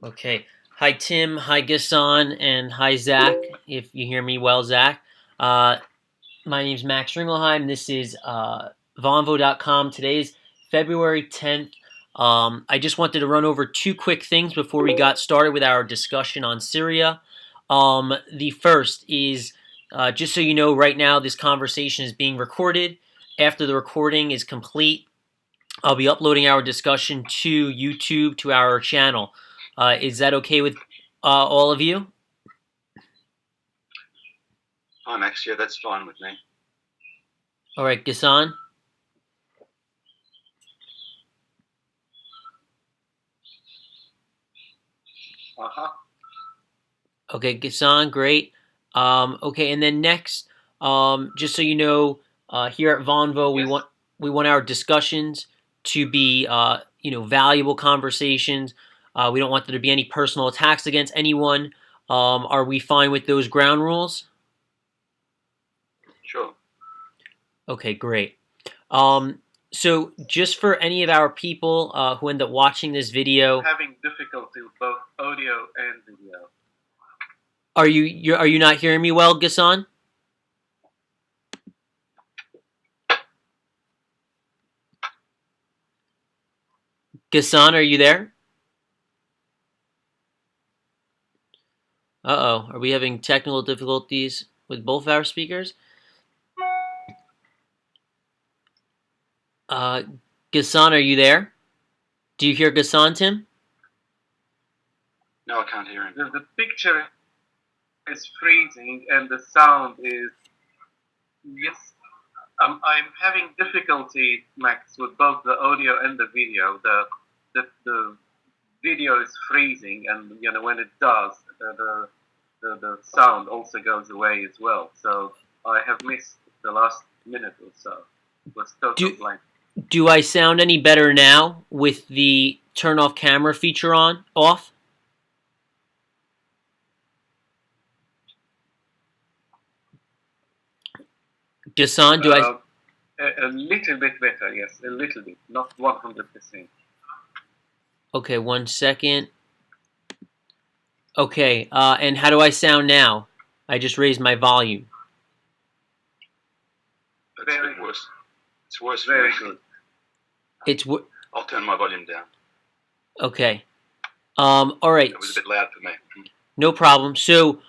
Okay. Hi, Tim. Hi, Gassan. And hi, Zach. If you hear me well, Zach. Uh, my name is Max Ringelheim. This is Vonvo.com. Today's February 10th. I just wanted to run over two quick things before we got started with our discussion on Syria. The first is just so you know, right now this conversation is being recorded. After the recording is complete, I'll be uploading our discussion to YouTube, to our channel. Is that okay with all of you? Hi, Max. Yeah, that's fine with me. All right, Gassan? Uh-huh. Okay, Gassan, great. Okay, and then next, just so you know, here at Vonvo, we Yes. want our discussions to be valuable conversations. We don't want there to be any personal attacks against anyone. Are we fine with those ground rules? Sure. Okay, great. Um, so just for any of our people who end up watching this video, Having difficulty with both audio and video. are you not hearing me well, Gassan? Gassan, are you there? Uh-oh, are we having technical difficulties with both our speakers? Uh, Gassan, are you there? Do you hear Gassan, Tim? No, I can't hear him. The picture is freezing and the sound is... Yes, I'm having difficulty, Max, with both the audio and the video. The video is freezing, and when it does, the sound also goes away as well. So I have missed the last minute or so. It was total blank. Do I sound any better now with the turn off camera feature off? Gassan, do I? A little bit better, yes, a little bit, not 100%. Okay, 1 second. Okay, and how do I sound now? I just raised my volume. It's a bit worse. It's worse. Very good. I'll turn my volume down. Okay. All right. It was a bit loud for me. No problem. So,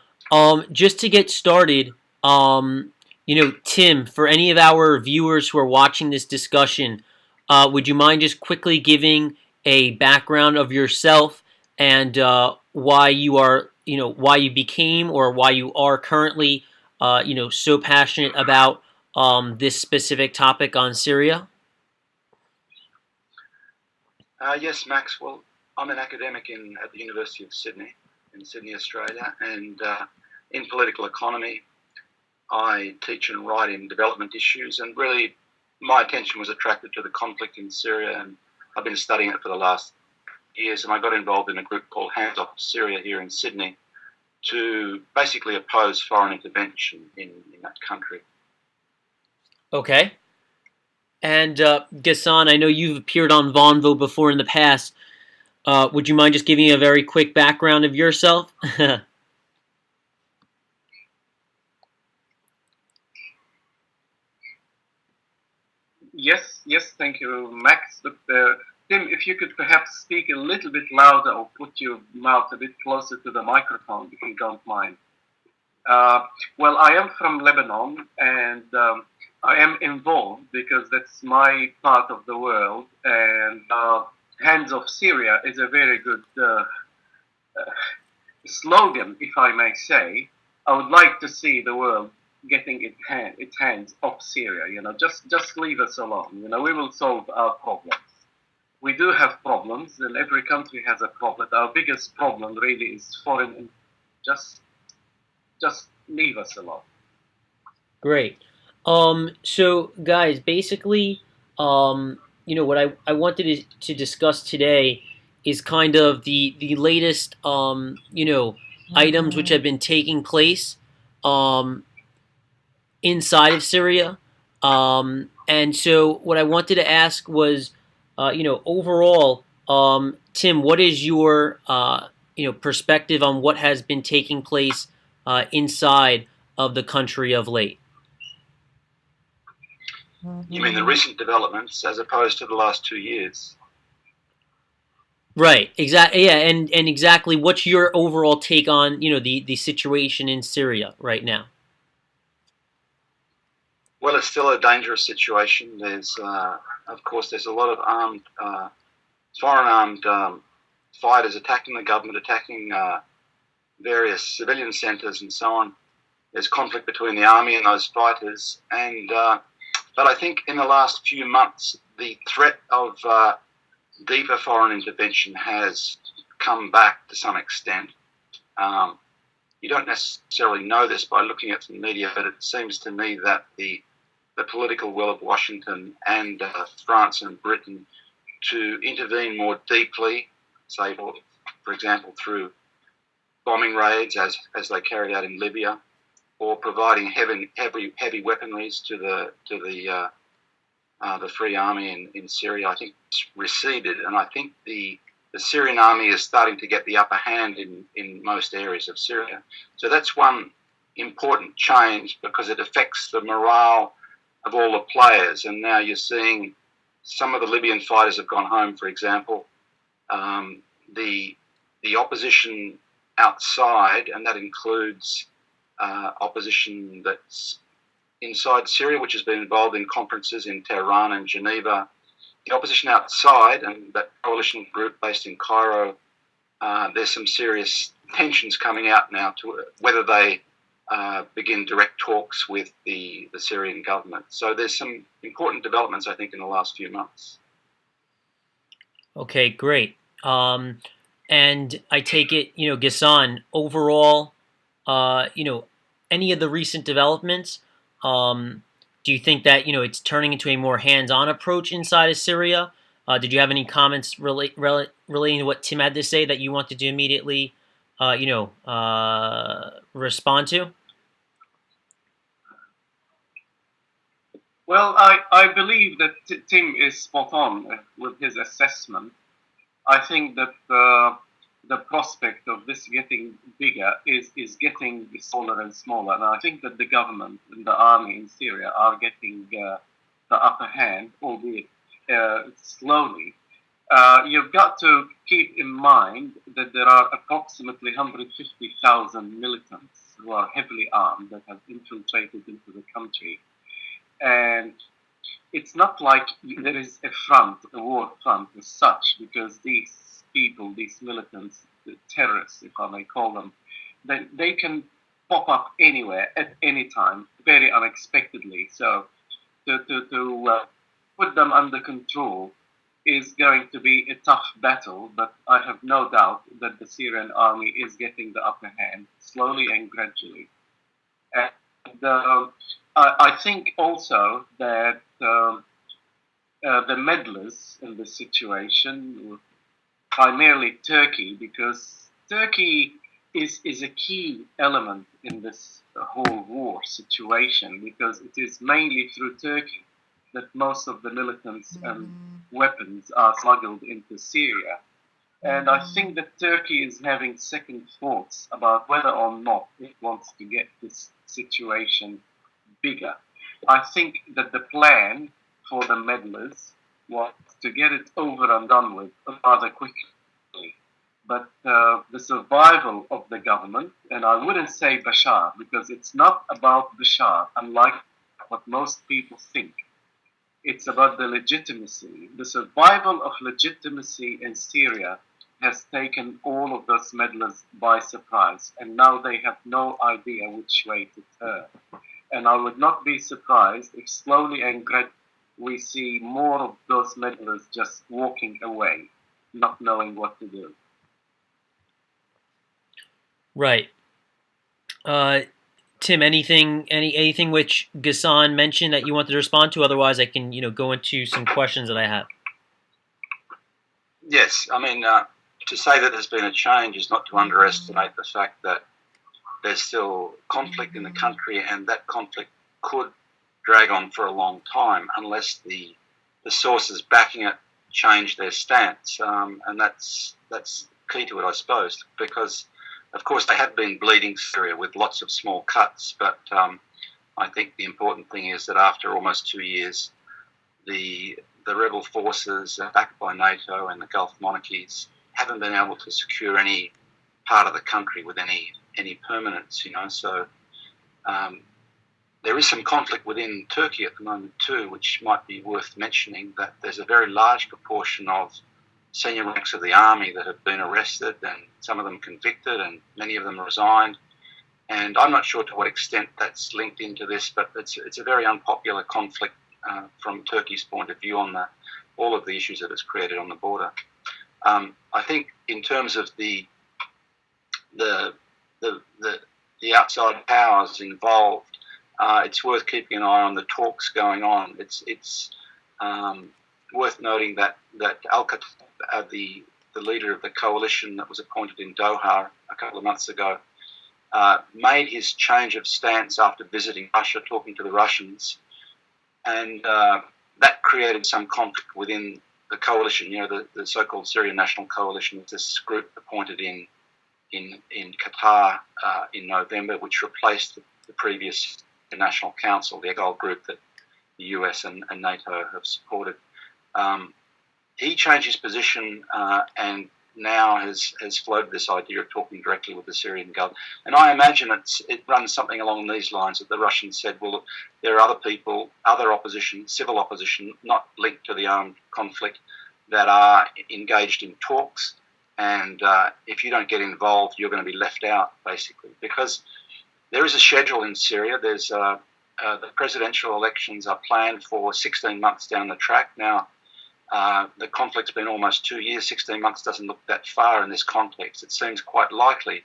just to get started, Tim, for any of our viewers who are watching this discussion, would you mind just quickly giving a background of yourself and why you are, why you became or why you are currently, so passionate about this specific topic on Syria? Yes, Max. Well, I'm an academic at the University of Sydney, in Sydney, Australia, and in political economy. I teach and write in development issues, and really my attention was attracted to the conflict in Syria, and I've been studying it for the last years, and I got involved in a group called Hands Off Syria here in Sydney to basically oppose foreign intervention in that country. Okay. And Gassan, I know you've appeared on Vonvo before in the past. Would you mind just giving a very quick background of yourself? Yes, thank you, Max. But Tim, if you could perhaps speak a little bit louder or put your mouth a bit closer to the microphone, if you don't mind. Well, I am from Lebanon, and I am involved because that's my part of the world, and Hands of Syria is a very good slogan, if I may say. I would like to see the world getting its hands off Syria. Just leave us alone. We will solve our problems. We do have problems, and every country has a problem. Our biggest problem really is foreign. Just leave us alone. Great. So guys, basically, what I wanted to discuss today is kind of the latest, items which have been taking place, inside of Syria. And so what I wanted to ask was, overall, Tim, what is your perspective on what has been taking place inside of the country of late. You mean the recent developments as opposed to the last 2 years? Right. Exactly. Yeah. And exactly, what's your overall take on the situation in Syria right now? Well, it's still a dangerous situation. Of course, there's a lot of foreign armed fighters attacking the government, attacking various civilian centres and so on. There's conflict between the army and those fighters, and but I think in the last few months, the threat of deeper foreign intervention has come back to some extent. You don't necessarily know this by looking at the media, but it seems to me that the political will of Washington and France and Britain to intervene more deeply, say, for example, through bombing raids as they carried out in Libya, or providing heavy weaponries to the Free Army in Syria, I think it's receded, and I think the Syrian army is starting to get the upper hand in most areas of Syria. So that's one important change because it affects the morale of all the players. And now you're seeing some of the Libyan fighters have gone home, for example. The opposition outside, and that includes opposition that's inside Syria, which has been involved in conferences in Tehran and Geneva. The opposition outside, and that coalition group based in Cairo, there's some serious tensions coming out now to whether they begin direct talks with the Syrian government. So there's some important developments, I think, in the last few months. Okay, great. And I take it, Ghassan, overall, any of the recent developments, do you think that, it's turning into a more hands-on approach inside of Syria? Did you have any comments relating to what Tim had to say that you wanted to immediately, respond to? Well, I believe that Tim is spot on with his assessment. I think that the prospect of this getting bigger is getting smaller and smaller. And I think that the government and the army in Syria are getting the upper hand, albeit slowly. You've got to keep in mind that there are approximately 150,000 militants who are heavily armed that have infiltrated into the country. And it's not like there is a war front as such, because these people, these militants, the terrorists, if I may call them, they can pop up anywhere at any time, very unexpectedly. So to put them under control is going to be a tough battle, but I have no doubt that the Syrian army is getting the upper hand, slowly and gradually. And I think also that the meddlers in this situation, primarily Turkey, because Turkey is a key element in this whole war situation, because it is mainly through Turkey that most of the militants and weapons are smuggled into Syria. And I think that Turkey is having second thoughts about whether or not it wants to get this situation bigger. I think that the plan for the meddlers was to get it over and done with rather quickly. But the survival of the government, and I wouldn't say Bashar, because it's not about Bashar, unlike what most people think. It's about the legitimacy. The survival of legitimacy in Syria has taken all of those meddlers by surprise, and now they have no idea which way to turn. And I would not be surprised if slowly and gradually we see more of those meddlers just walking away, not knowing what to do. Right. Tim, anything which Ghassan mentioned that you wanted to respond to? Otherwise, I can go into some questions that I have. Yes, I mean, to say that there's been a change is not to underestimate the fact that there's still conflict in the country, and that conflict could drag on for a long time unless the sources backing it change their stance, and that's key to it, I suppose, because, of course, they have been bleeding Syria with lots of small cuts, but I think the important thing is that after almost 2 years, the rebel forces, backed by NATO and the Gulf monarchies, haven't been able to secure any part of the country with any permanence, So there is some conflict within Turkey at the moment too, which might be worth mentioning, that there's a very large proportion of senior ranks of the army that have been arrested, and some of them convicted, and many of them resigned. And I'm not sure to what extent that's linked into this, but it's a very unpopular conflict from Turkey's point of view on all of the issues that it's created on the border. I think in terms of the outside powers involved, it's worth keeping an eye on the talks going on. It's worth noting that Al-Khattab, the leader of the coalition that was appointed in Doha a couple of months ago, made his change of stance after visiting Russia, talking to the Russians, and that created some conflict within the coalition. The so-called Syrian National Coalition is this group appointed in Qatar in November, which replaced the previous National Council, the EGAL group that the US and NATO have supported. He changed his position and now has floated this idea of talking directly with the Syrian government. And I imagine it runs something along these lines, that the Russians said, well, there are other people, other opposition, civil opposition, not linked to the armed conflict, that are engaged in talks. And if you don't get involved, you're going to be left out, basically. Because there is a schedule in Syria. There's the presidential elections are planned for 16 months down the track. Now, the conflict's been almost 2 years. 16 months doesn't look that far in this context. It seems quite likely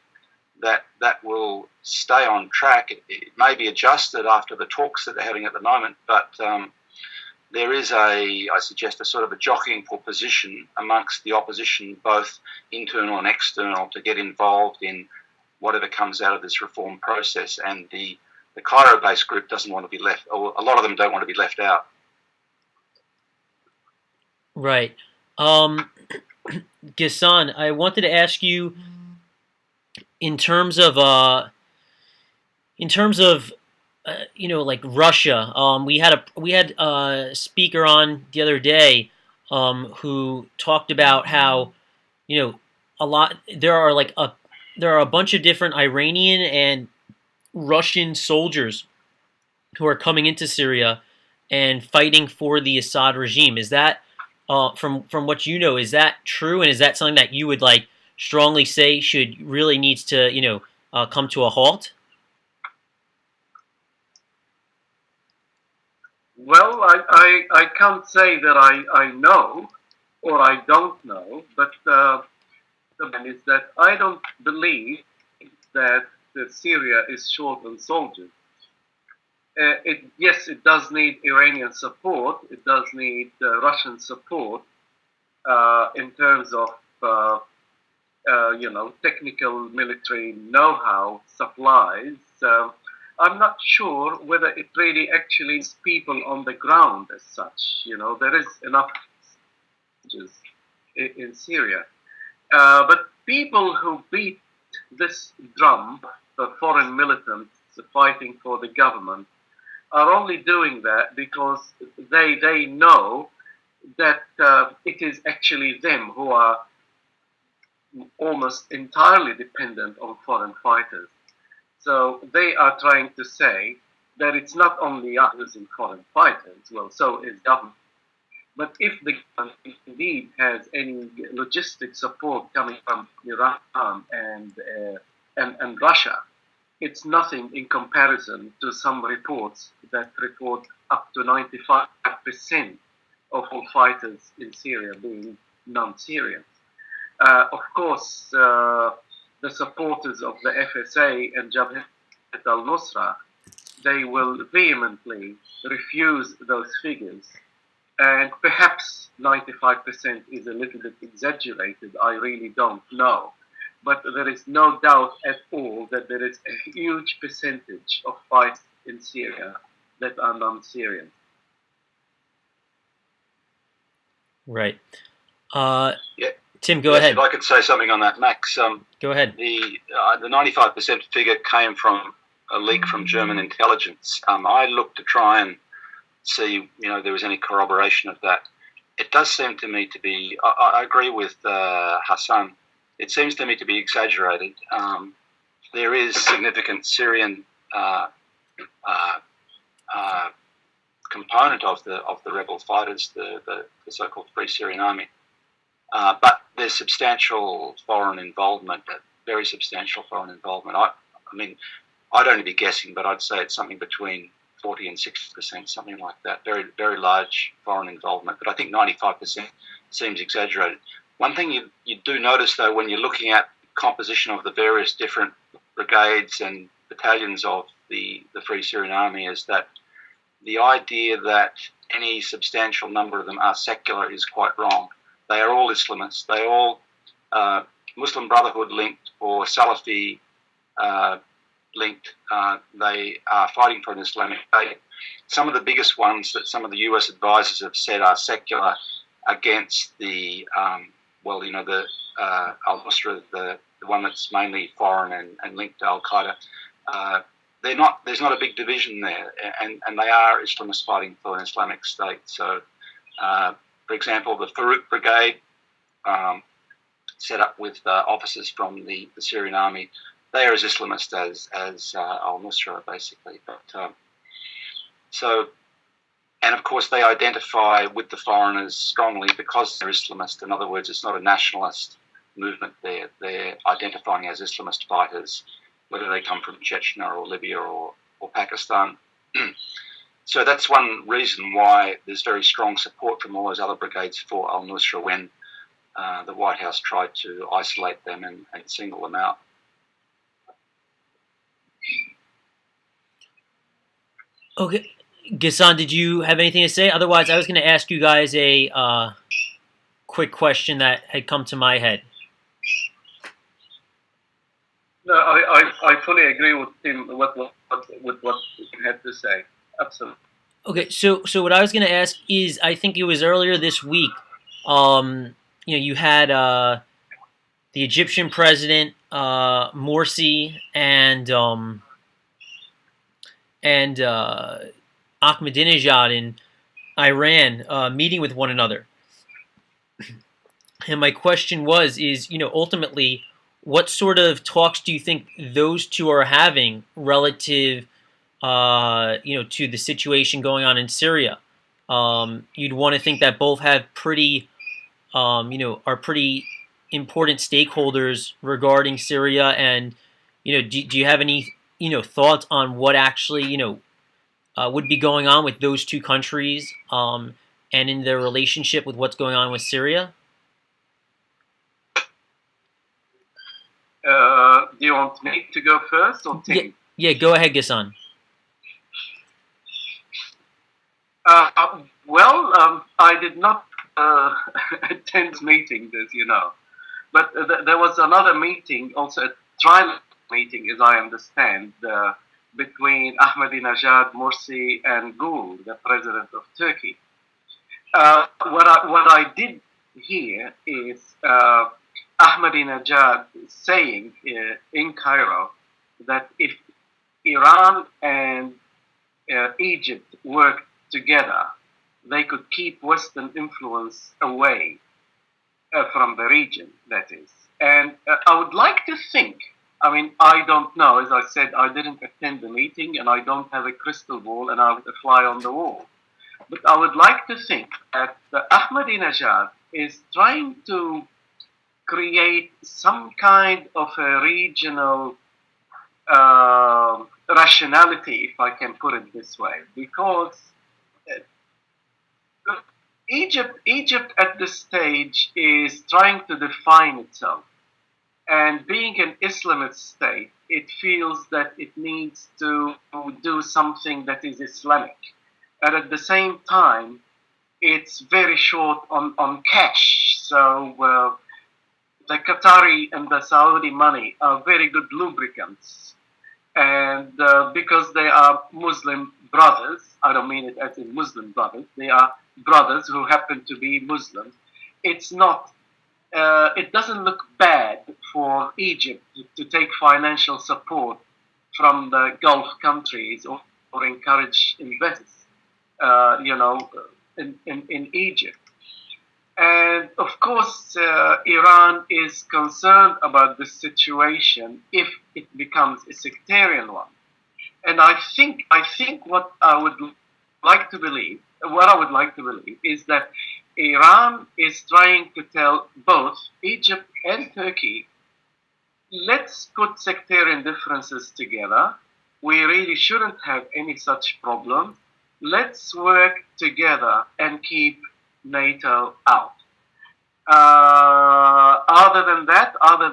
that will stay on track. It may be adjusted after the talks that they're having at the moment, but there is I suggest, a sort of a jockeying for position amongst the opposition, both internal and external, to get involved in whatever comes out of this reform process. And the Cairo-based group doesn't want to be left, or a lot of them don't want to be left out. Right. Ghassan, I wanted to ask you, in terms of like Russia. We had a speaker on the other day who talked about how there are a bunch of different Iranian and Russian soldiers who are coming into Syria and fighting for the Assad regime. Is that from what you know, is that true, and is that something that you would strongly say needs to come to a halt? Well, I can't say that I know or I don't know, but the point is that I don't believe that Syria is short on soldiers. Yes, it does need Iranian support. It does need Russian support in terms of technical military know-how, supplies. I'm not sure whether it really actually is people on the ground as such. There is enough in Syria, but people who beat this drum, the foreign militants fighting for the government, are only doing that because they know that it is actually them who are almost entirely dependent on foreign fighters. So they are trying to say that it's not only us using foreign fighters, well, so is government. But if the government indeed has any logistic support coming from Iran and Russia, it's nothing in comparison to some reports that report up to 95% of all fighters in Syria being non-Syrians. Of course, the supporters of the FSA and Jabhat al-Nusra, they will vehemently refuse those figures. And perhaps 95% is a little bit exaggerated, I really don't know. But there is no doubt at all that there is a huge percentage of fighters in Syria that are non-Syrian. Right. Yeah. Tim, go yes, ahead. if I could say something on that, Max. Go ahead. The 95% figure came from a leak from German intelligence. I looked to try and see, there was any corroboration of that. It does seem to me to be. I agree with Hassan. It seems to me to be exaggerated. There is significant Syrian component of the rebel fighters, the so-called Free Syrian Army. But there's substantial foreign involvement, very substantial foreign involvement. I mean, I'd only be guessing, but I'd say it's something between 40 and 60%, something like that. Very, very large foreign involvement. But I think 95% seems exaggerated. One thing you do notice, though, when you're looking at composition of the various different brigades and battalions of the Free Syrian Army is that the idea that any substantial number of them are secular is quite wrong. They are all Islamists. They are all Muslim Brotherhood linked or Salafi linked. They are fighting for an Islamic state. Some of the biggest ones that some of the US advisors have said are secular against the al-Nusra, the one that's mainly foreign and linked to Al-Qaeda. There's not a big division there, and they are Islamists fighting for an Islamic state. So, for example, the Farouk Brigade, set up with officers from the Syrian army, they are as Islamist as al-Nusra, basically. But and of course they identify with the foreigners strongly because they're Islamist. In other words, it's not a nationalist movement there. They're identifying as Islamist fighters, whether they come from Chechnya or Libya or Pakistan. So that's one reason why there's very strong support from all those other brigades for al-Nusra when the White House tried to isolate them and single them out. Okay. Ghassan, did you have anything to say? Otherwise, I was going to ask you guys a quick question that had come to my head. No, I fully agree with Tim with what he had to say. Absolutely. Okay, so what I was going to ask is, I think it was earlier this week. You had the Egyptian president Morsi and Ahmadinejad in Iran meeting with one another. And my question is, ultimately, what sort of talks do you think those two are having relative, to the situation going on in Syria? You'd want to think that both have pretty, are pretty important stakeholders regarding Syria. And, do you have any, thoughts on what actually, would be going on with those two countries and in their relationship with what's going on with Syria? Do you want me to go first or Tim? Yeah, go ahead, Ghassan. I did not attend meetings, as you know, but there was another meeting, also a trial meeting, as I understand, between Ahmadinejad, Morsi, and Gül, the president of Turkey. What I did hear is Ahmadinejad saying in Cairo that if Iran and Egypt worked together, they could keep Western influence away from the region, that is. And I would like to think, I don't know, as I said, I didn't attend the meeting and I don't have a crystal ball and I would fly on the wall. But I would like to think that Ahmadinejad is trying to create some kind of a regional rationality, if I can put it this way, because Egypt at this stage is trying to define itself, and being an Islamist state, it feels that it needs to do something that is Islamic, and at the same time, it's very short on cash. So the Qatari and the Saudi money are very good lubricants. And because they are Muslim brothers, I don't mean it as in Muslim brothers, they are brothers who happen to be Muslims. It's not it doesn't look bad for Egypt to take financial support from the Gulf countries or encourage investors, in Egypt. And of course, Iran is concerned about this situation if it becomes a sectarian one. And I think what I would like to believe is that Iran is trying to tell both Egypt and Turkey, let's put sectarian differences together. We really shouldn't have any such problem. Let's work together and keep NATO out. Other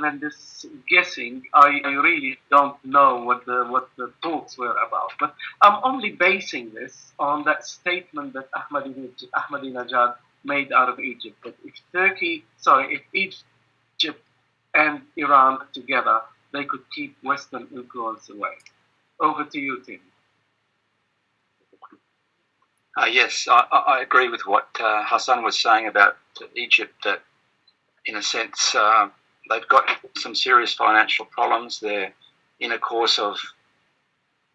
than this guessing, I really don't know what the talks were about. But I'm only basing this on that statement that Ahmadinejad made out of Egypt. That if Egypt and Iran together, they could keep Western influence away. Over to you, Tim. Yes, I agree with what Hassan was saying about Egypt, that in a sense they've got some serious financial problems. They're in a course of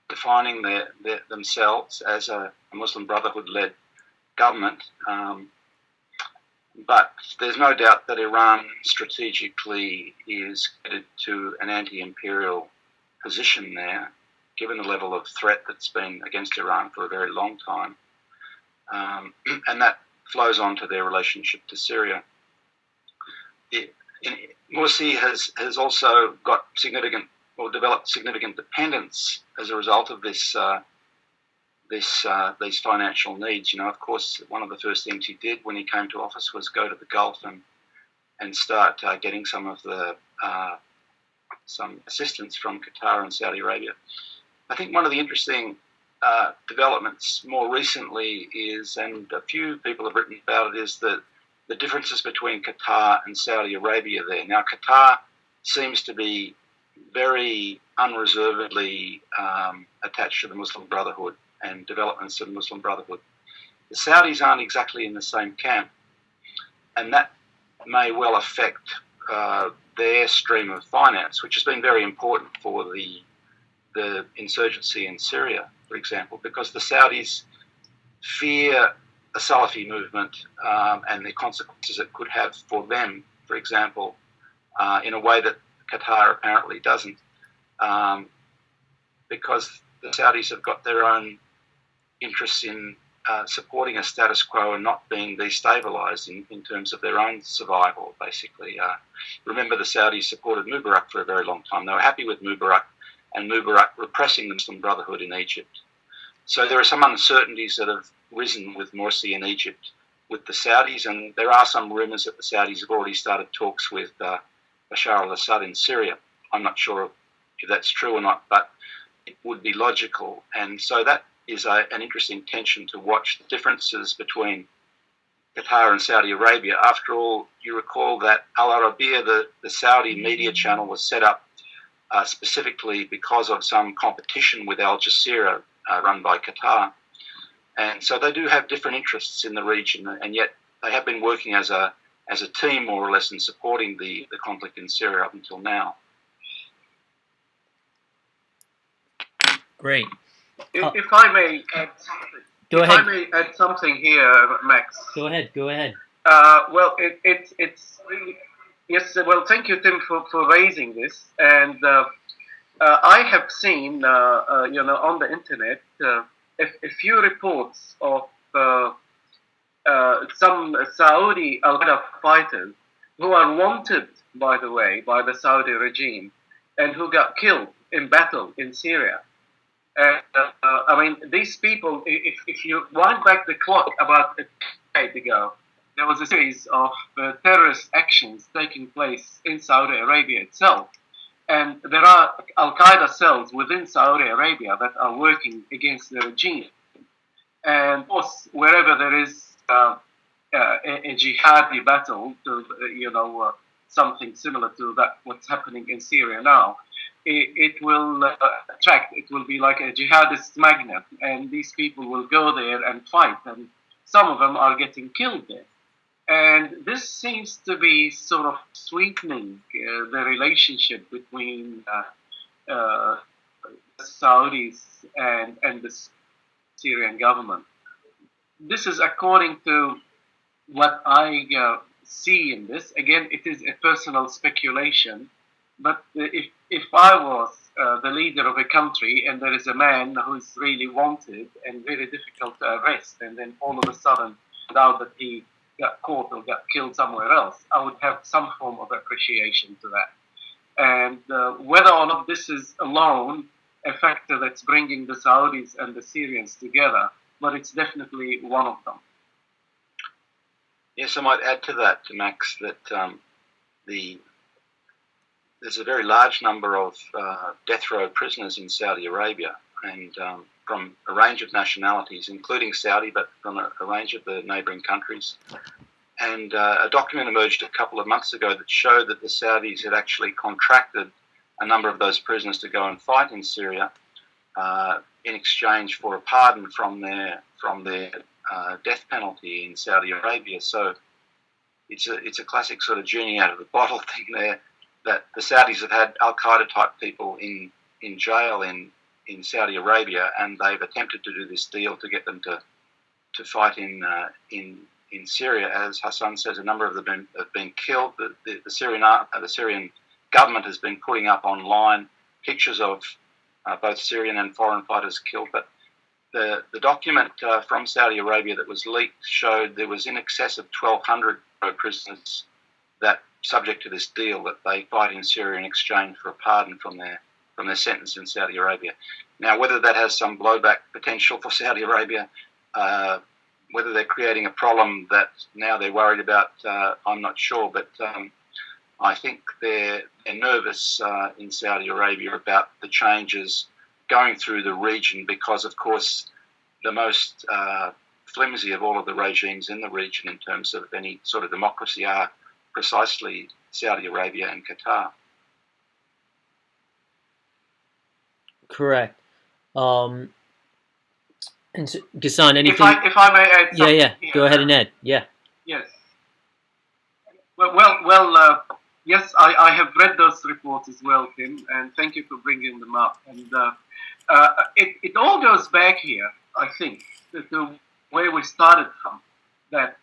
defining themselves as a Muslim Brotherhood-led government. But there's no doubt that Iran strategically is headed to an anti-imperial position there, given the level of threat that's been against Iran for a very long time. And that flows on to their relationship to Syria. Morsi has also got developed significant dependence as a result of these financial needs. Of course, one of the first things he did when he came to office was go to the Gulf and start getting some assistance from Qatar and Saudi Arabia. I think one of the interesting developments more recently is, and a few people have written about it, is the differences between Qatar and Saudi Arabia there. Now, Qatar seems to be very unreservedly attached to the Muslim Brotherhood and developments of the Muslim Brotherhood. The Saudis aren't exactly in the same camp, and that may well affect their stream of finance, which has been very important for the insurgency in Syria, for example, because the Saudis fear a Salafi movement and the consequences it could have for them, for example, in a way that Qatar apparently doesn't, because the Saudis have got their own interests in supporting a status quo and not being destabilized in terms of their own survival, basically. Remember, the Saudis supported Mubarak for a very long time. They were happy with Mubarak and Mubarak repressing the Muslim Brotherhood in Egypt. So there are some uncertainties that have risen with Morsi in Egypt with the Saudis, and there are some rumours that the Saudis have already started talks with Bashar al-Assad in Syria. I'm not sure if that's true or not, but it would be logical. And so that is an interesting tension to watch, the differences between Qatar and Saudi Arabia. After all, you recall that Al Arabiya, the Saudi media channel, was set up specifically because of some competition with Al Jazeera run by Qatar. And so they do have different interests in the region, and yet they have been working as a team, more or less, in supporting the conflict in Syria up until now. Great. If I may add something. Go ahead. I may add something here, Max. Go ahead. Well, it's really, yes. Well, thank you, Tim, for raising this. And I have seen, on the internet, a few reports of some Saudi al-Qaeda fighters who are wanted, by the way, by the Saudi regime, and who got killed in battle in Syria. And these people, if you wind back the clock about a decade ago, there was a series of terrorist actions taking place in Saudi Arabia itself. And there are Al-Qaeda cells within Saudi Arabia that are working against the regime. And of course, wherever there is a jihadi battle, something similar to that, what's happening in Syria now, it will attract, it will be like a jihadist magnet, and these people will go there and fight, and some of them are getting killed there. And this seems to be sort of sweetening the relationship between uh, Saudis and the Syrian government. This is according to what I see in this. Again, it is a personal speculation, but if I was the leader of a country and there is a man who is really wanted and very difficult to arrest, and then all of a sudden found out that he got caught or got killed somewhere else, I would have some form of appreciation to that. And whether or not this is alone a factor that's bringing the Saudis and the Syrians together, but it's definitely one of them. Yes, I might add to that, Max, that there's a very large number of death row prisoners in Saudi Arabia, and from a range of nationalities, including Saudi, but from a range of the neighbouring countries. And a document emerged a couple of months ago that showed that the Saudis had actually contracted a number of those prisoners to go and fight in Syria in exchange for a pardon from their death penalty in Saudi Arabia. So it's a classic sort of genie out of the bottle thing there, that the Saudis have had Al-Qaeda type people in jail in Saudi Arabia, and they've attempted to do this deal to get them to fight in Syria. As Hassan says, a number of them have been killed. The Syrian government has been putting up online pictures of both Syrian and foreign fighters killed, but the document from Saudi Arabia that was leaked showed there was in excess of 1,200 prisoners that, subject to this deal, that they fight in Syria in exchange for a pardon from their sentence in Saudi Arabia. Now, whether that has some blowback potential for Saudi Arabia, whether they're creating a problem that now they're worried about, I'm not sure, but I think they're nervous in Saudi Arabia about the changes going through the region, because, of course, the most flimsy of all of the regimes in the region in terms of any sort of democracy are precisely Saudi Arabia and Qatar. Correct. And so, Ghassan, anything? If I may add something. Yeah. Go ahead and add. Yeah. Yes. Yes, I have read those reports as well, Tim, and thank you for bringing them up. And it all goes back here, I think, to where we started from. That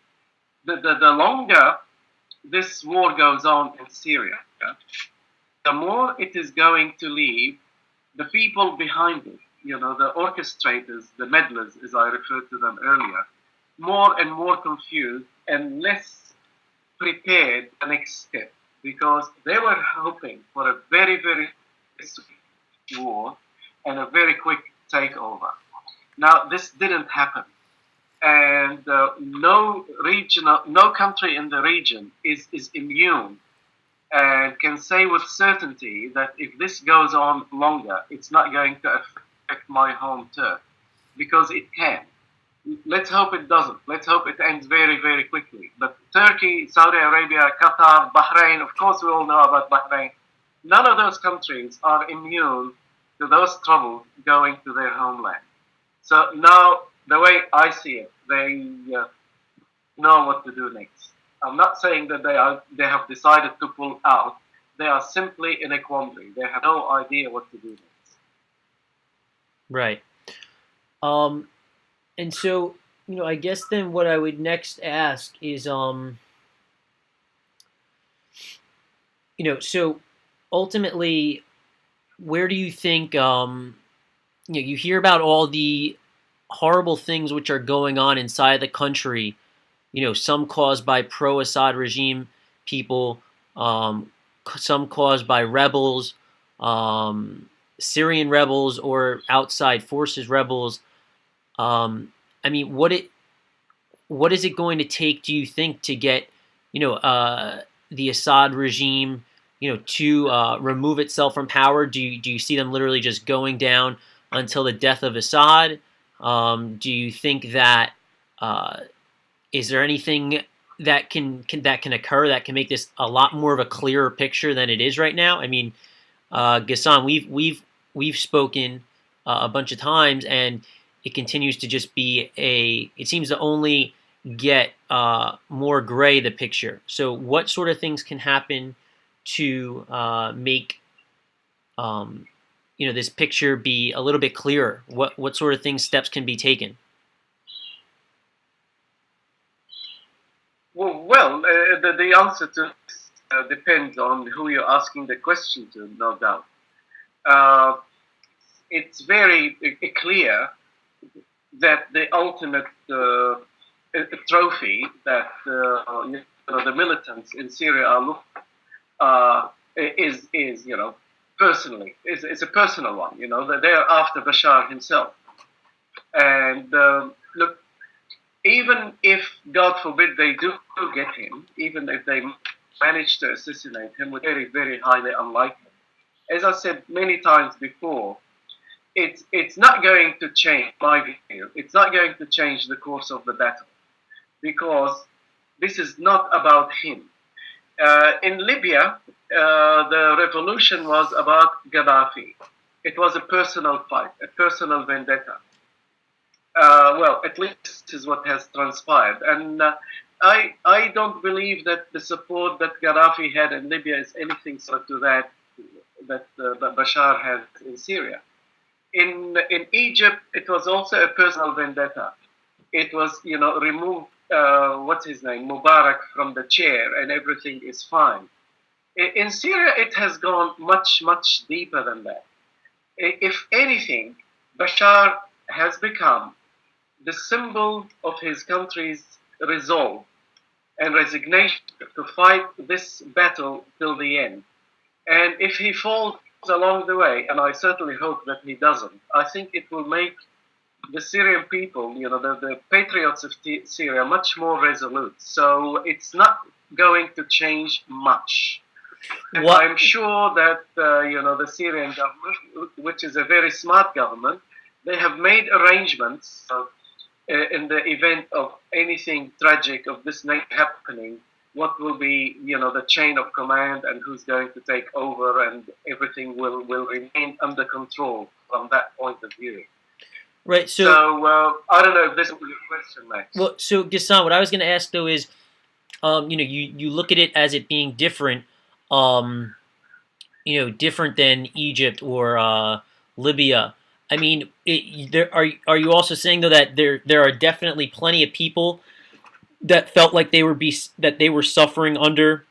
the longer this war goes on in Syria, the more it is going to leave the people behind it, the orchestrators, the meddlers, as I referred to them earlier, more and more confused and less prepared the next step, because they were hoping for a very, very swift war and a very quick takeover. Now, this didn't happen. And no country in the region is immune and can say with certainty that if this goes on longer, it's not going to affect my home turf, because it can. Let's hope it doesn't. Let's hope it ends very, very quickly. But Turkey, Saudi Arabia, Qatar, Bahrain, of course we all know about Bahrain. None of those countries are immune to those troubles going to their homeland. So now, the way I see it, they know what to do next. I'm not saying that they have decided to pull out. They are simply in a quandary. They have no idea what to do next. Right. And so, I guess then what I would next ask is, so ultimately, where do you think, you hear about all the horrible things which are going on inside the country, some caused by pro-Assad regime people, some caused by rebels, Syrian rebels or outside forces rebels. What is it going to take, do you think, to get, the Assad regime, to remove itself from power? Do you see them literally just going down until the death of Assad? Do you think that is there anything that can occur that can make this a lot more of a clearer picture than it is right now? Ghassan, we've spoken a bunch of times, and it continues to just be it seems to only get more gray the picture. So what sort of things can happen to make this picture be a little bit clearer? What sort of steps can be taken? Well, the answer to this depends on who you're asking the question to, no doubt. It's very clear that the ultimate trophy that the militants in Syria are looking is personally is a personal one. That they're after Bashar himself, and look. Even if, God forbid, they do get him, even if they manage to assassinate him, which is very, very highly unlikely. As I said many times before, it's not going to change, my view, it's not going to change the course of the battle, because this is not about him. In Libya, the revolution was about Gaddafi. It was a personal fight, a personal vendetta. Well, at least this is what has transpired. And I don't believe that the support that Gaddafi had in Libya is anything similar to that Bashar has in Syria. In Egypt, it was also a personal vendetta. It was, remove, what's his name, Mubarak from the chair, and everything is fine. In Syria, it has gone much, much deeper than that. If anything, Bashar has become the symbol of his country's resolve and resignation to fight this battle till the end. And if he falls along the way, and I certainly hope that he doesn't, I think it will make the Syrian people, the patriots of Syria, much more resolute. So it's not going to change much. And I'm sure that, the Syrian government, which is a very smart government, they have made arrangements in the event of anything tragic of this nature happening, what will be, the chain of command and who's going to take over, and everything will remain under control from that point of view. Right. So I don't know if this was your question, Max. Well, so Ghassan, what I was going to ask though is, you look at it as it being different, different than Egypt or Libya. I mean, are you also saying though that there are definitely plenty of people that felt like they were suffering under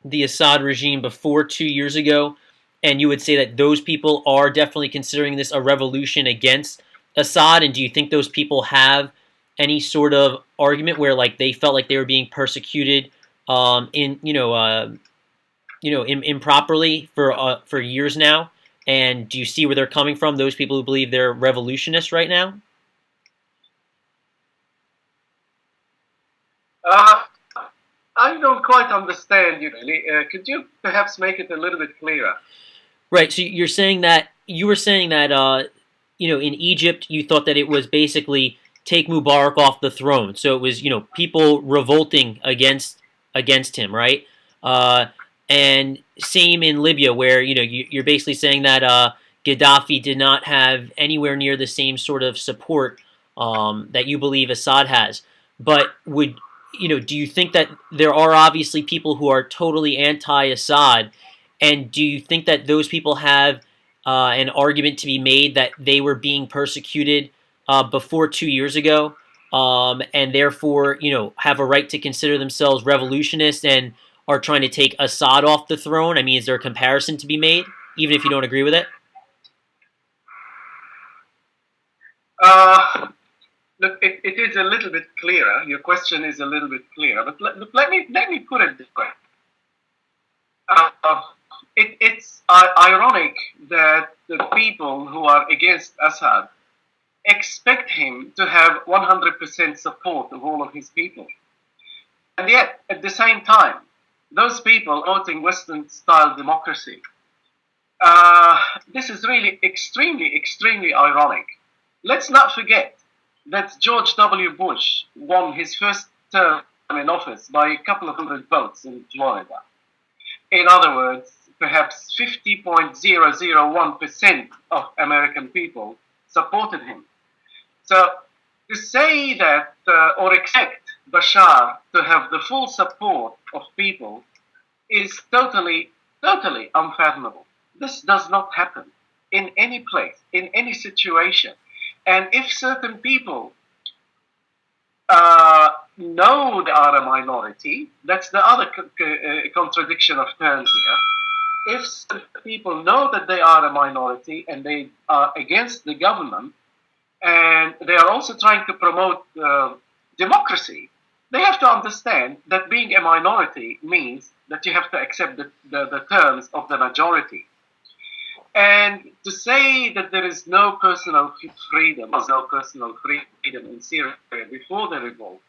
the Assad regime before 2 years ago, and you would say that those people are definitely considering this a revolution against Assad? And do you think those people have any sort of argument where like they felt like they were being persecuted improperly for years now? And do you see where they're coming from, those people who believe they're revolutionists right now? I don't quite understand you really. Could you perhaps make it a little bit clearer? Right. So you were saying that in Egypt you thought that it was basically take Mubarak off the throne. So it was people revolting against him, right? And same in Libya, where you're basically saying that Gaddafi did not have anywhere near the same sort of support that you believe Assad has. But do you think that there are obviously people who are totally anti-Assad, and do you think that those people have an argument to be made that they were being persecuted before 2 years ago, and therefore have a right to consider themselves revolutionists and are trying to take Assad off the throne? I mean, is there a comparison to be made, even if you don't agree with it? Look, it is a little bit clearer. Your question is a little bit clearer, but let me put it this way. It's ironic that the people who are against Assad expect him to have 100% support of all of his people, and yet at the same time, those people voting Western-style democracy. This is really extremely, extremely ironic. Let's not forget that George W. Bush won his first term in office by a couple of hundred votes in Florida. In other words, perhaps 50.001% of American people supported him. So to say that or expect Bashar to have the full support of people is totally, totally unfathomable. This does not happen in any place, in any situation. And if certain people know they are a minority, that's the other contradiction of terms here. If people know that they are a minority and they are against the government, and they are also trying to promote democracy, they have to understand that being a minority means that you have to accept the terms of the majority. And to say that there is no personal freedom, in Syria before the revolt,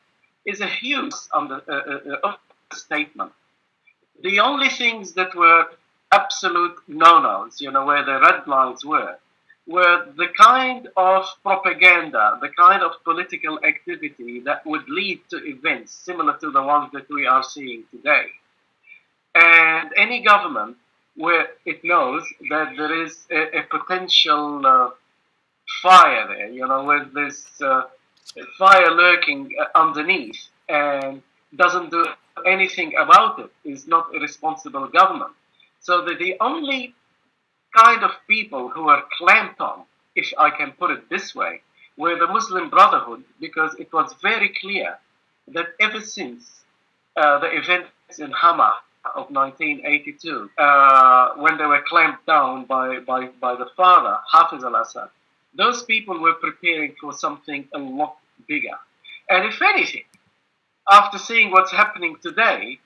is a huge understatement. The only things that were absolute no-nos, where the red lines were the kind of propaganda, the kind of political activity that would lead to events similar to the ones that we are seeing today. And any government where it knows that there is a potential fire there, where there's fire lurking underneath and doesn't do anything about it, is not a responsible government. So the only kind of people who were clamped on, if I can put it this way, were the Muslim Brotherhood, because it was very clear that ever since the events in Hama of 1982, when they were clamped down by the father, Hafiz al-Assad, those people were preparing for something a lot bigger. And if anything, after seeing what's happening today,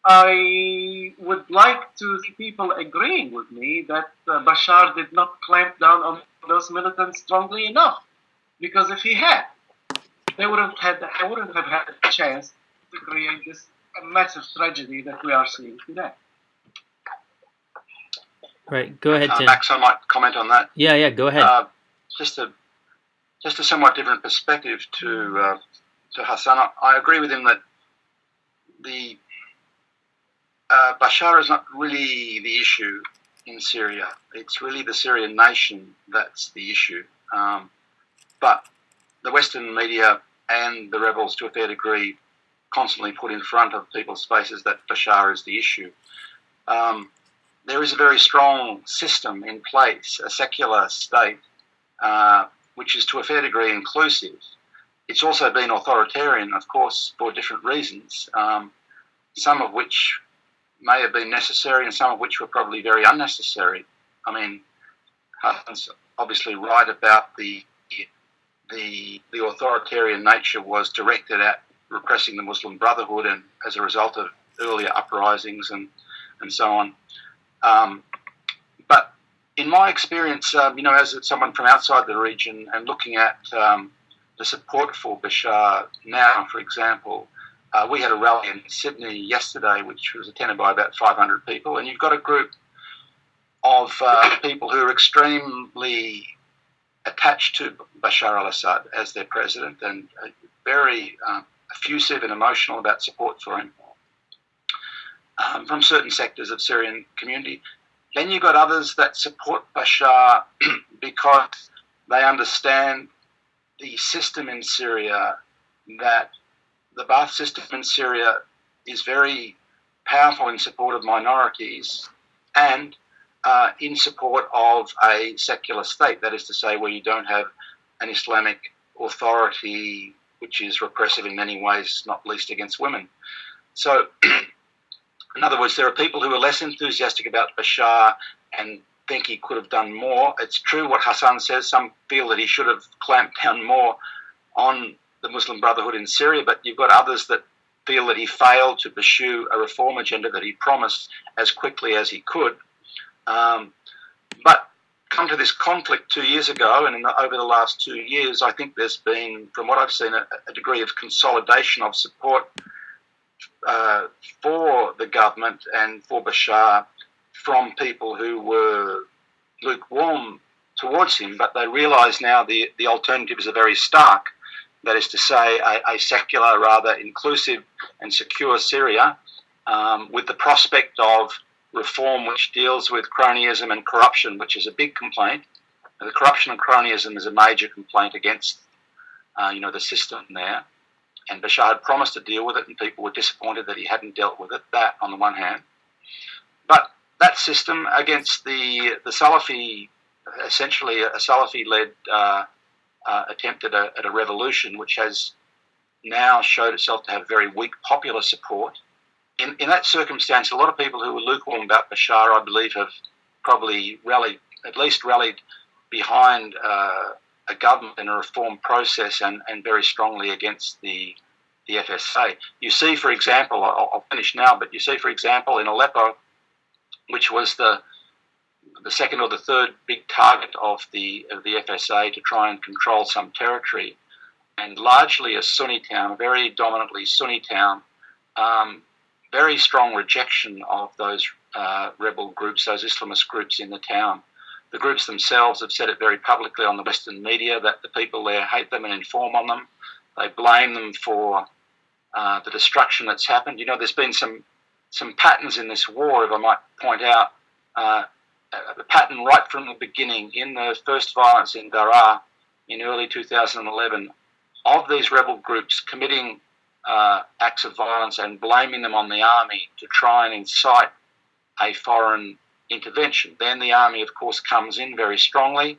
I would like to see people agreeing with me that Bashar did not clamp down on those militants strongly enough. Because if he had, they wouldn't have had a chance to create this massive tragedy that we are seeing today. Right, go ahead, Tim. Max, I might comment on that. Yeah, go ahead. Just a somewhat different perspective to Hassan. I agree with him that the Bashar is not really the issue in Syria. It's really the Syrian nation that's the issue. But the Western media and the rebels, to a fair degree, constantly put in front of people's faces that Bashar is the issue. There is a very strong system in place, a secular state, which is to a fair degree inclusive. It's also been authoritarian, of course, for different reasons, some of which may have been necessary and some of which were probably very unnecessary. I mean, Hassan's obviously right about the authoritarian nature was directed at repressing the Muslim Brotherhood and as a result of earlier uprisings and so on. But in my experience, as someone from outside the region and looking at the support for Bashar now, for example, we had a rally in Sydney yesterday, which was attended by about 500 people, and you've got a group of people who are extremely attached to Bashar al-Assad as their president and very effusive and emotional about support for him from certain sectors of Syrian community. Then you've got others that support Bashar because they understand the system in Syria, that the Ba'ath system in Syria is very powerful in support of minorities and in support of a secular state, that is to say, where you don't have an Islamic authority which is repressive in many ways, not least against women. So, in other words, there are people who are less enthusiastic about Bashar and think he could have done more. It's true what Hassan says. Some feel that he should have clamped down more on the Muslim Brotherhood in Syria, but you've got others that feel that he failed to pursue a reform agenda that he promised as quickly as he could. But come to this conflict 2 years ago, and over the last 2 years, I think there's been, from what I've seen, a degree of consolidation of support for the government and for Bashar from people who were lukewarm towards him, but they realise now the alternatives are very stark. That is to say, a secular, rather inclusive and secure Syria with the prospect of reform which deals with cronyism and corruption, which is a big complaint. The corruption and cronyism is a major complaint against, the system there. and Bashar had promised to deal with it, and people were disappointed that he hadn't dealt with it. That on the one hand, but that system against the Salafi, essentially a Salafi-led attempt at a revolution, which has now showed itself to have very weak popular support. In that circumstance, a lot of people who were lukewarm about Bashar, I believe, have probably rallied behind a government and a reform process, and very strongly against the FSA. You see, for example, I'll finish now, but you see, for example, in Aleppo, which was the second or the third big target of the FSA to try and control some territory, and largely a Sunni town, a very dominantly Sunni town, very strong rejection of those rebel groups, those Islamist groups in the town. The groups themselves have said it very publicly on the Western media that the people there hate them and inform on them. They blame them for the destruction that's happened. You know, there's been some patterns in this war, if I might point out. The pattern right from the beginning, in the first violence in Daraa in early 2011, of these rebel groups committing acts of violence and blaming them on the army to try and incite a foreign intervention. Then the army, of course, comes in very strongly.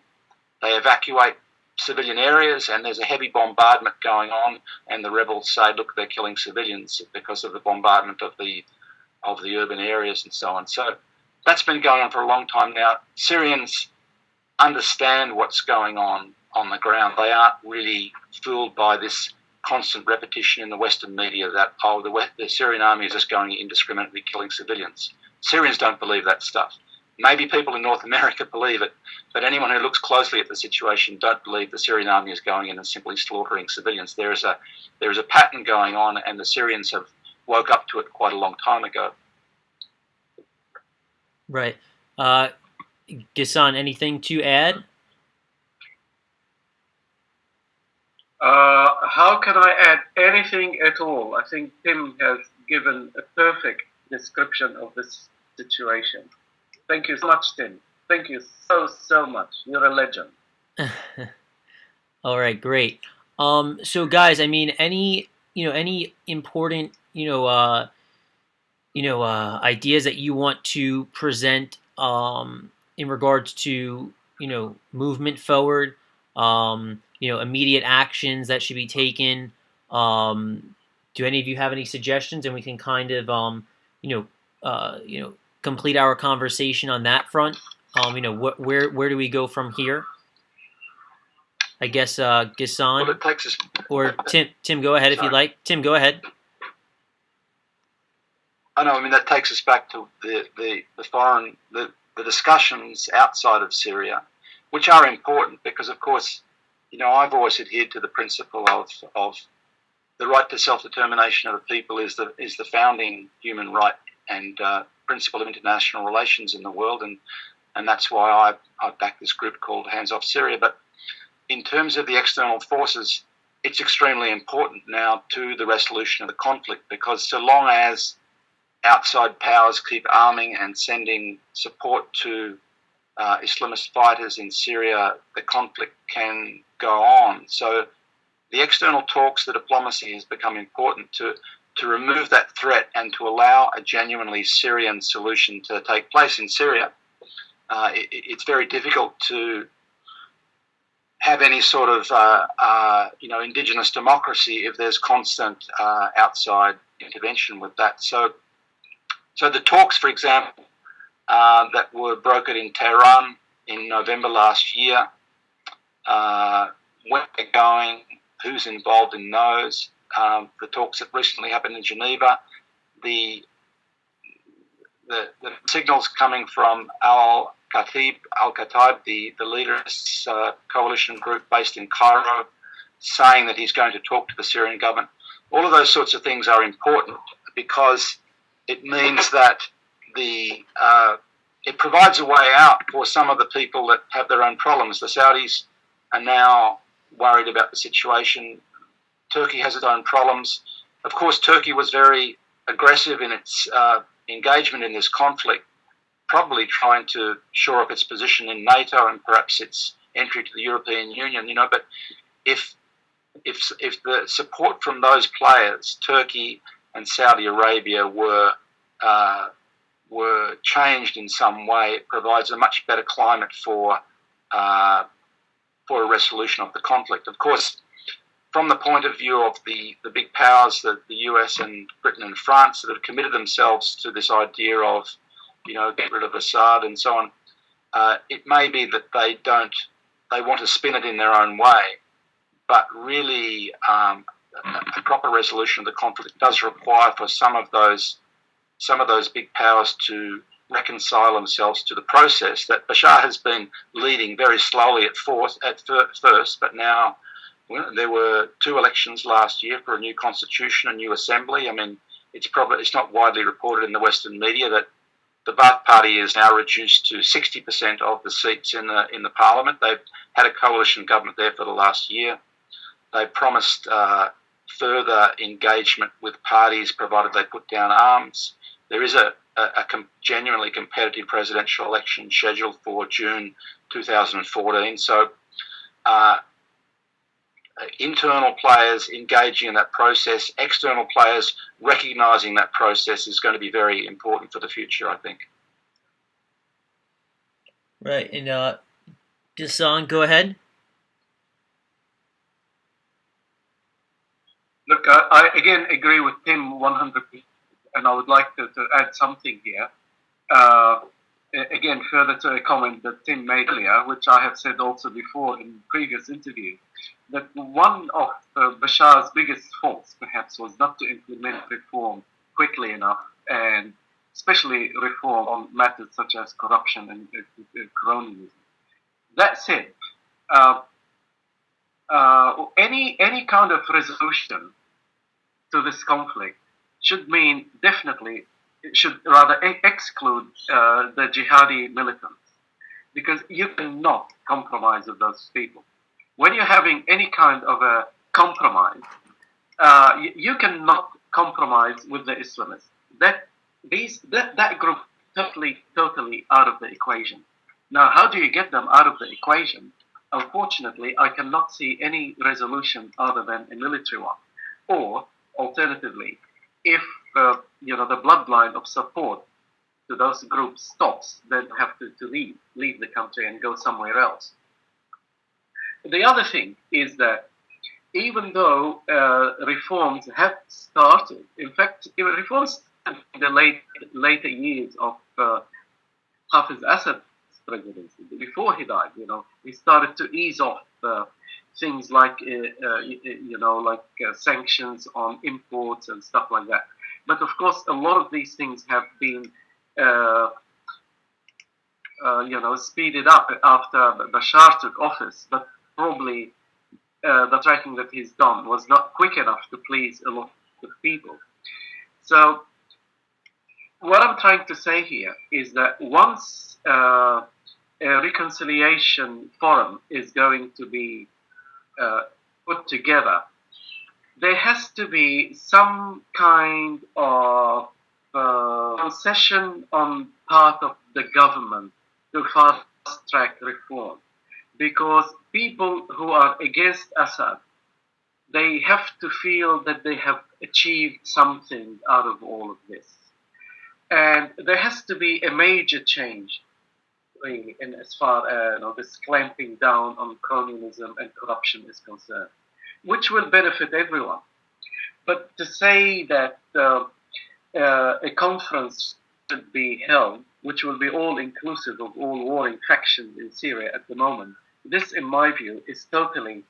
They evacuate civilian areas, and there's a heavy bombardment going on, and the rebels say, look, they're killing civilians because of the bombardment of the urban areas and so on. So that's been going on for a long time now. Syrians understand what's going on the ground. They aren't really fooled by this constant repetition in the Western media that, the Syrian army is just going indiscriminately killing civilians. Syrians don't believe that stuff. Maybe people in North America believe it, but anyone who looks closely at the situation don't believe the Syrian army is going in and simply slaughtering civilians. There is a pattern going on, and the Syrians have woke up to it quite a long time ago. Right. Ghassan, anything to add? How can I add anything at all? I think Tim has given a perfect description of this situation. Thank you so much, Tim. Thank you so much. You're a legend. All right, great. So guys, I mean, any important, ideas that you want to present, in regards to, movement forward, immediate actions that should be taken. Do any of you have any suggestions, and we can kind of, complete our conversation on that front? Where do we go from here? I guess Ghassan, Well, it takes us, or Tim, go ahead if you'd like. Tim, go ahead. that takes us back to the discussions outside of Syria, which are important because, of course, I've always adhered to the principle of the right to self-determination of the people is the founding human right and principle of international relations in the world, and that's why I back this group called Hands Off Syria. But in terms of the external forces, it's extremely important now to the resolution of the conflict, because so long as outside powers keep arming and sending support to Islamist fighters in Syria, the conflict can go on. So the external talks, the diplomacy has become important to remove that threat and to allow a genuinely Syrian solution to take place in Syria. It's very difficult to have any sort of indigenous democracy if there's constant outside intervention with that. So the talks, for example, that were brokered in Tehran in November last year, where they're going, who's involved in those, the talks that recently happened in Geneva, the signals coming from Al-Khatib, the leader's coalition group based in Cairo, saying that he's going to talk to the Syrian government. All of those sorts of things are important because it means that it provides a way out for some of the people that have their own problems. The Saudis are now worried about the situation. Turkey has its own problems. Of course, Turkey was very aggressive in its engagement in this conflict, probably trying to shore up its position in NATO and perhaps its entry to the European Union. But if if the support from those players, Turkey and Saudi Arabia, were changed in some way, it provides a much better climate for a resolution of the conflict. Of course, from the point of view of the big powers, the US and Britain and France, that have committed themselves to this idea of, get rid of Assad and so on, it may be that they want to spin it in their own way, but really a proper resolution of the conflict does require for some of those big powers to reconcile themselves to the process that Bashar has been leading very slowly at first, but now there were 2 elections last year for a new constitution, a new assembly. I mean, it's not widely reported in the Western media that the Ba'ath Party is now reduced to 60% of the seats in the parliament. They've had a coalition government there for the last year. They promised further engagement with parties provided they put down arms. There is a genuinely competitive presidential election scheduled for June 2014. So internal players engaging in that process, external players recognising that process is going to be very important for the future, I think. Right, and Ghassan, go ahead. Look, I again agree with Tim 100%, and I would like to add something here. Again, further to a comment that Tim made earlier, which I have said also before in previous interviews, that one of Bashar's biggest faults, perhaps, was not to implement reform quickly enough, and especially reform on matters such as corruption and cronyism. That said, any kind of resolution to this conflict should mean definitely, it should rather exclude the jihadi militants, because you cannot compromise with those people. When you're having any kind of a compromise, you cannot compromise with the Islamists. That group totally out of the equation. Now, how do you get them out of the equation? Unfortunately, I cannot see any resolution other than a military one. Or, alternatively, if the bloodline of support to those groups stops, then have to leave the country and go somewhere else. The other thing is that even though reforms have started, in fact, reforms in the later years of Hafiz Assad's presidency, before he died, he started to ease off things like, sanctions on imports and stuff like that. But of course, a lot of these things have been, speeded up after Bashar took office. But probably the tracking that he's done was not quick enough to please a lot of people. So what I'm trying to say here is that once a reconciliation forum is going to be put together, there has to be some kind of concession on part of the government to fast-track reform. Because people who are against Assad, they have to feel that they have achieved something out of all of this. And there has to be a major change, really, in as far as this clamping down on cronyism and corruption is concerned, which will benefit everyone. But to say that a conference should be held, which will be all-inclusive of all warring factions in Syria at the moment, this, in my view, is totally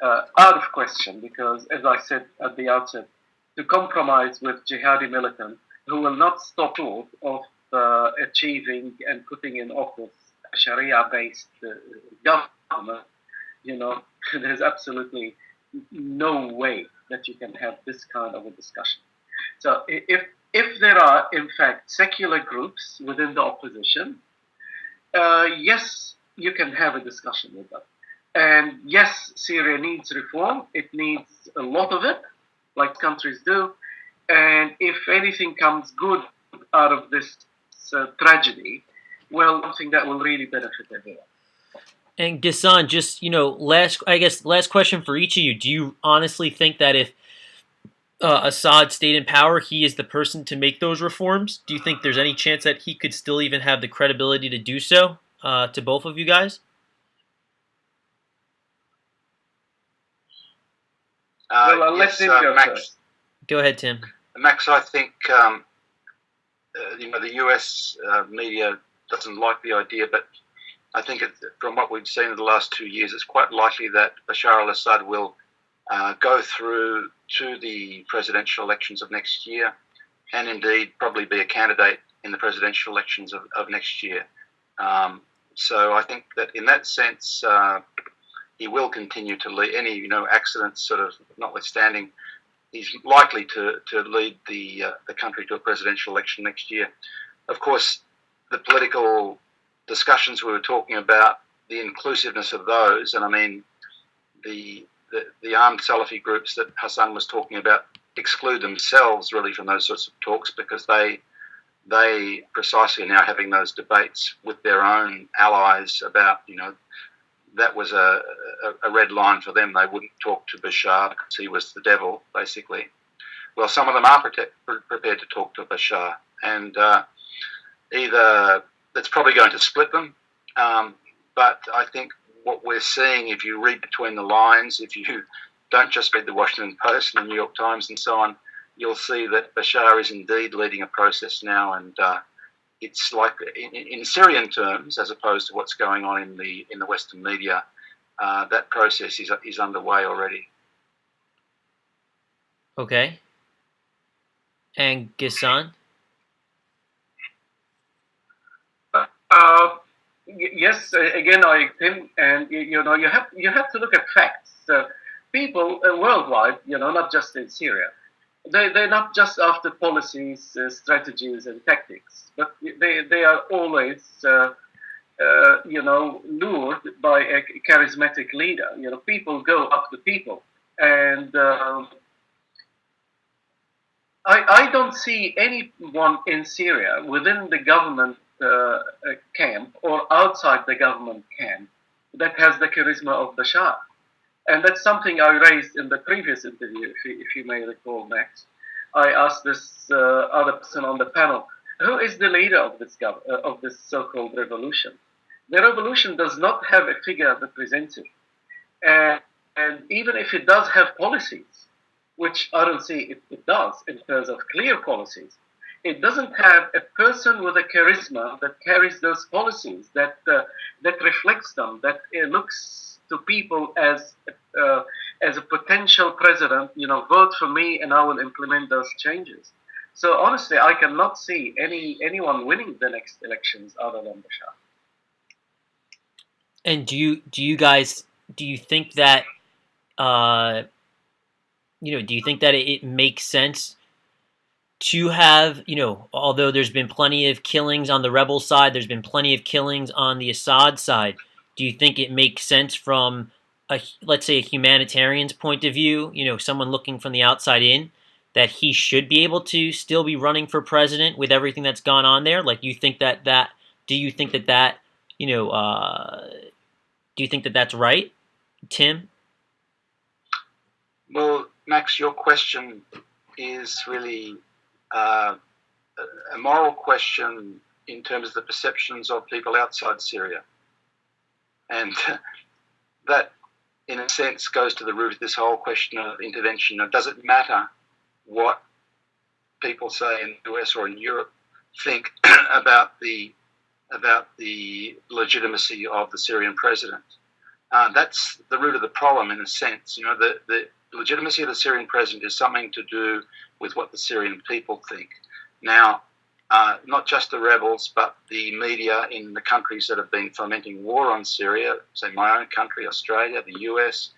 out of question, because, as I said at the outset, to compromise with jihadi militants who will not stop short of achieving and putting in office a Sharia-based government, there's absolutely no way that you can have this kind of a discussion. So if there are, in fact, secular groups within the opposition, yes, you can have a discussion with them. And yes, Syria needs reform. It needs a lot of it, like countries do. And if anything comes good out of this tragedy, well, I think that will really benefit everyone. And Ghassan, just last question for each of you. Do you honestly think that if Assad stayed in power, he is the person to make those reforms? Do you think there's any chance that he could still even have the credibility to do so? To both of you guys. Well, I'll let him go Max. first. Go ahead, Tim. Max, I think the U.S. Media doesn't like the idea, but I think from what we've seen in the last 2 years, it's quite likely that Bashar al-Assad will go through to the presidential elections of next year, and indeed probably be a candidate in the presidential elections of next year. So I think that in that sense, he will continue to lead. Any accidents sort of notwithstanding, he's likely to lead the country to a presidential election next year. Of course, the political discussions we were talking about, the inclusiveness of those, and I mean the armed Salafi groups that Hassan was talking about exclude themselves really from those sorts of talks, because they precisely are now having those debates with their own allies about, that was a red line for them. They wouldn't talk to Bashar because he was the devil, basically. Well, some of them are prepared to talk to Bashar, and either that's probably going to split them, but I think what we're seeing, if you read between the lines, if you don't just read the Washington Post and the New York Times and so on, you'll see that Bashar is indeed leading a process now, and it's like in Syrian terms, as opposed to what's going on in the Western media, that process is underway already. Okay. And Ghassan? Yes, again, Tim, and you have to look at facts. People worldwide, not just in Syria, they're not just after policies, strategies, and tactics, but they are always, lured by a charismatic leader. People go after people, and I don't see anyone in Syria within the government camp or outside the government camp that has the charisma of Bashar. And that's something I raised in the previous interview, if you may recall, Max. I asked this other person on the panel, who is the leader of this so-called revolution? The revolution does not have a figure representative. And even if it does have policies, which I don't see it does in terms of clear policies, it doesn't have a person with a charisma that carries those policies, that reflects them, that looks to people as a potential president. Vote for me and I will implement those changes. So honestly, I cannot see anyone winning the next elections other than Bashar. And do you think that do you think that it makes sense to have, although there's been plenty of killings on the rebel side, there's been plenty of killings on the Assad side, do you think it makes sense from let's say a humanitarian's point of view, someone looking from the outside in, that he should be able to still be running for president with everything that's gone on there? Like, do you think that that's right, Tim? Well, Max, your question is really a moral question in terms of the perceptions of people outside Syria. And that, in a sense, goes to the root of this whole question of intervention. Now, does it matter what people say in the US or in Europe think about the legitimacy of the Syrian president? That's the root of the problem, in a sense. The legitimacy of the Syrian president is something to do with what the Syrian people think. Now, not just the rebels, but the media in the countries that have been fomenting war on Syria, say my own country, Australia, the US,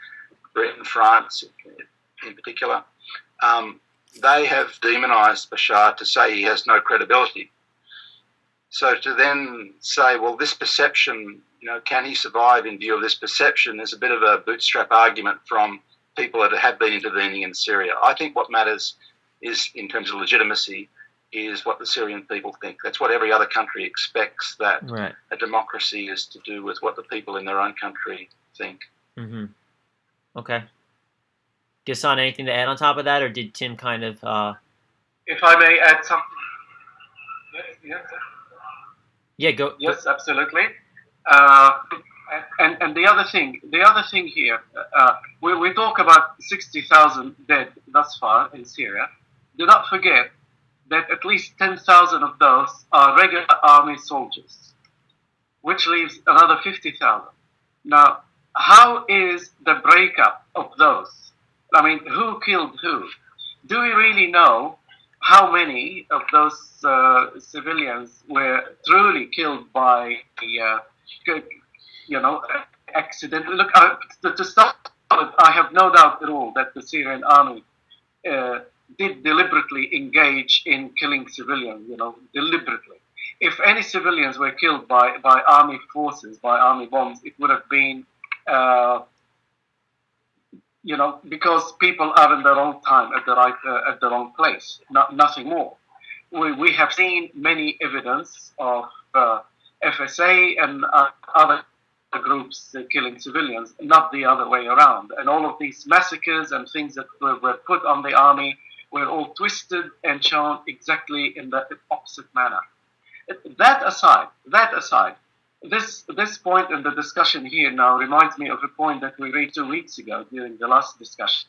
Britain, France in particular, they have demonized Bashar to say he has no credibility. So to then say, well, this perception, can he survive in view of this perception, is a bit of a bootstrap argument from people that have been intervening in Syria. I think what matters is, in terms of legitimacy, is what the Syrian people think. That's what every other country expects, that Right. a democracy is to do with what the people in their own country think. Mm-hmm. Okay. Ghassan, anything to add on top of that, or did Tim kind of? If I may add something. Yes. Yeah, go. Yes, absolutely. Uh, and the other thing here, we talk about 60,000 dead thus far in Syria. Do not forget that at least 10,000 of those are regular army soldiers, which leaves another 50,000. Now, how is the breakup of those? I mean, who killed who? Do we really know how many of those civilians were truly killed by, accidentally? Look, to start with, I have no doubt at all that the Syrian army did deliberately engage in killing civilians, deliberately. If any civilians were killed by army forces, by army bombs, it would have been, because people are in the wrong time at the wrong place, nothing more. We have seen many evidence of FSA and other groups killing civilians, not the other way around. And all of these massacres and things that were put on the army were all twisted and shown exactly in the opposite manner. That aside, this point in the discussion here now reminds me of a point that we read 2 weeks ago during the last discussion,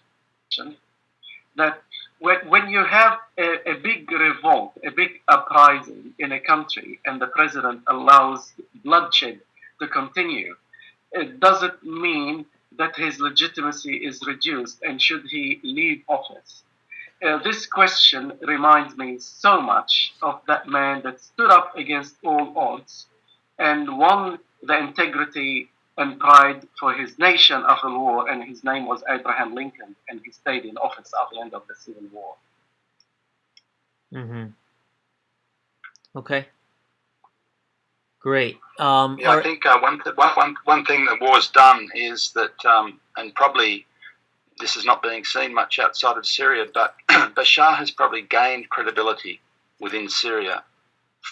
that when you have a big revolt, a big uprising in a country, and the president allows bloodshed to continue, does it mean that his legitimacy is reduced, and should he leave office? This question reminds me so much of that man that stood up against all odds and won the integrity and pride for his nation after the war, and his name was Abraham Lincoln, and he stayed in office at the end of the Civil War. Mm-hmm. Okay. Great. I think one thing that war's done is that, and probably this is not being seen much outside of Syria, but Bashar has probably gained credibility within Syria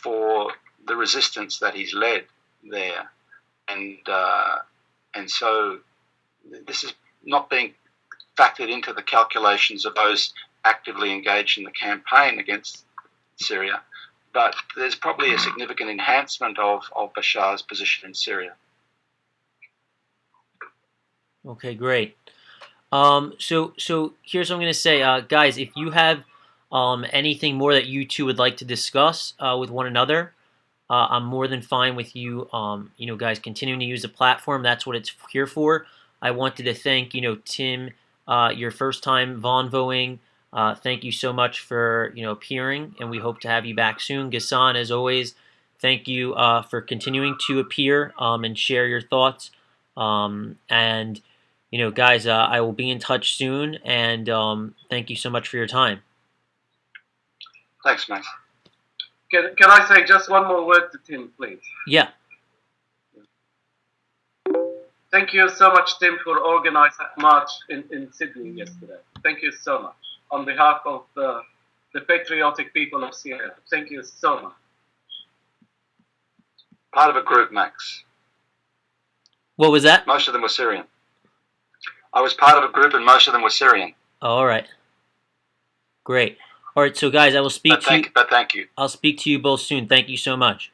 for the resistance that he's led there, and so this is not being factored into the calculations of those actively engaged in the campaign against Syria. But there's probably a significant enhancement of Bashar's position in Syria. Okay, great. So here's what I'm going to say, guys. If you have anything more that you two would like to discuss with one another, I'm more than fine with you. Guys, continuing to use the platform. That's what it's here for. I wanted to thank Tim, your first time Vonvoing. Thank you so much for appearing, and we hope to have you back soon. Ghassan, as always, thank you for continuing to appear and share your thoughts. And guys, I will be in touch soon, and thank you so much for your time. Thanks, Max. Can I say just one more word to Tim, please? Yeah. Thank you so much, Tim, for organizing that march in Sydney yesterday. Thank you so much. On behalf of the patriotic people of Syria, thank you so much. Part of a group, Max. What was that? Most of them were Syrian. I was part of a group, and most of them were Syrian. Oh, all right. Great. All right, so guys, I will speak to you. But thank you. I'll speak to you both soon. Thank you so much.